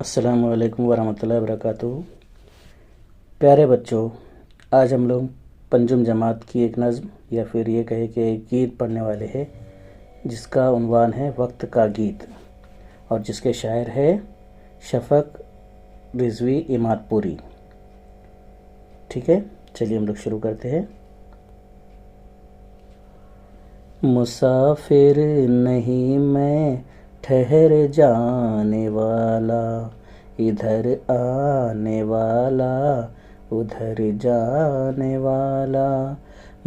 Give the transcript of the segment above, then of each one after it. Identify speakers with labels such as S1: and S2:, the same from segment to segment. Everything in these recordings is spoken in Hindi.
S1: अस्सलाम वालेकुम वरहमतुल्लाहि वबरकातुहू। प्यारे बच्चों, आज हम लोग पंजुम जमात की एक नज़्म या फिर ये कहे कि एक गीत पढ़ने वाले हैं जिसका उन्वान है वक्त का गीत और जिसके शायर है शफ़क़ रिज़वी इमादपुरी। ठीक है, चलिए हम लोग शुरू करते हैं। मुसाफिर नहीं मैं ठहर जाने वाला, इधर आने वाला उधर जाने वाला।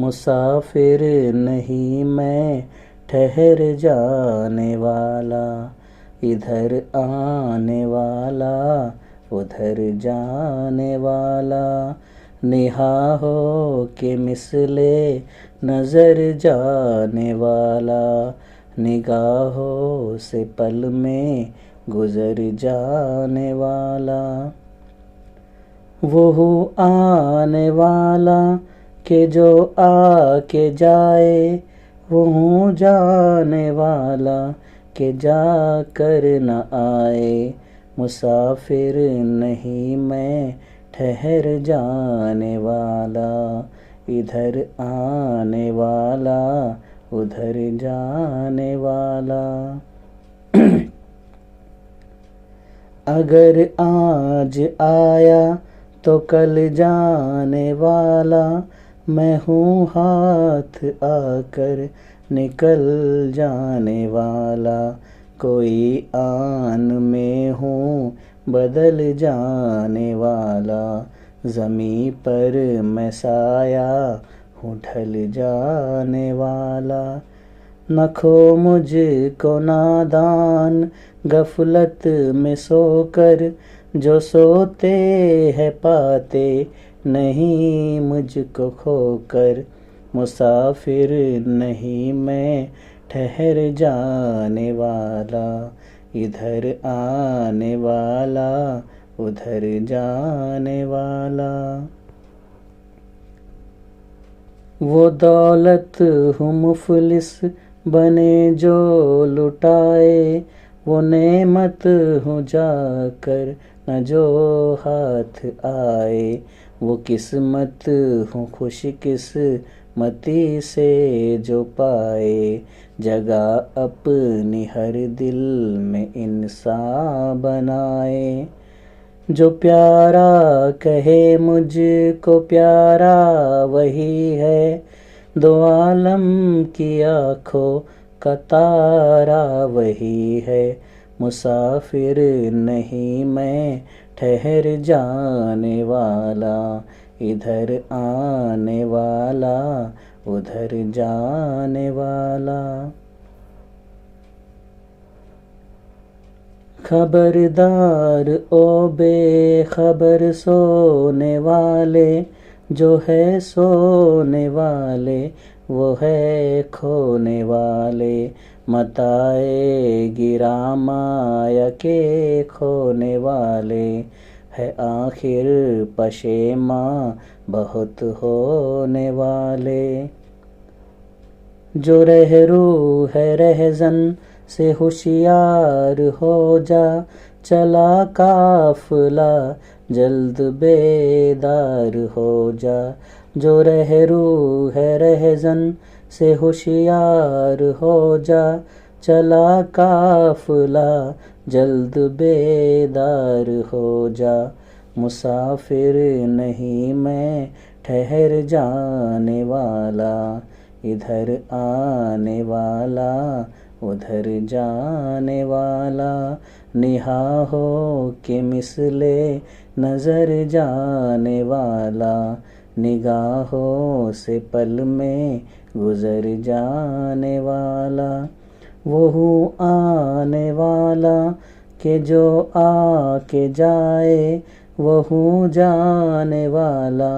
S1: मुसाफिर नहीं मैं ठहर जाने वाला, इधर आने वाला उधर जाने वाला। निगाहों के मिसले नज़र जाने वाला, निगाहों से पल में गुज़र जाने वाला। वो आने वाला कि जो आके जाए, वो जाने वाला कि जा कर न आए। मुसाफिर नहीं मैं ठहर जाने वाला, इधर आने वाला उधर जाने वाला। अगर आज आया तो कल जाने वाला, मैं हूँ हाथ आकर निकल जाने वाला। कोई आन में हूँ बदल जाने वाला, ज़मीं पर मैं साया हूँ ढल जाने वाला। न खो मुझको नादान गफलत में सोकर, जो सोते हैं पाते नहीं मुझको खोकर। मुसाफिर नहीं मैं ठहर जाने वाला, इधर आने वाला उधर जाने वाला। वो दौलत हूँ मुफलिस बने जो लुटाए, वो नेमत हूँ जाकर न जो हाथ आए। वो किस्मत हूँ खुश किस्मती से जो पाए, जगह अपनी हर दिल में इंसान बनाए। जो प्यारा कहे मुझको प्यारा वही है, दो आलम की आँखों का तारा वही है। मुसाफिर नहीं मैं ठहर जाने वाला, इधर आने वाला उधर जाने वाला। खबरदार ओ बेखबर सोने वाले, जो है सोने वाले वो है खोने वाले। मत आएगी रामाया के खोने वाले, है आखिर पशेमां बहुत होने वाले। जो रहरू है रहज़न से होशियार हो जा, चला काफ़िला जल्द बेदार हो जा। जो रहरू है रहज़न से होशियार हो जा, चला काफ़िला जल्द बेदार हो जा। मुसाफिर नहीं मैं ठहर जाने वाला, इधर आने वाला उधर जाने वाला। निगाहों के मिसले नज़र जाने वाला, निगाहों से पल में गुज़र जाने वाला। वो आने वाला कि जो आके जाए, वो जाने वाला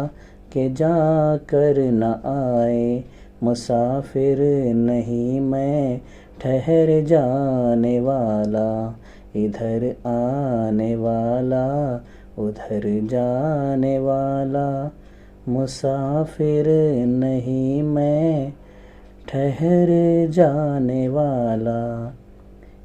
S1: कि जा कर न आए। मुसाफिर नहीं मैं ठहर जाने वाला, इधर आने वाला उधर जाने वाला। मुसाफिर नहीं मैं ठहर जाने वाला,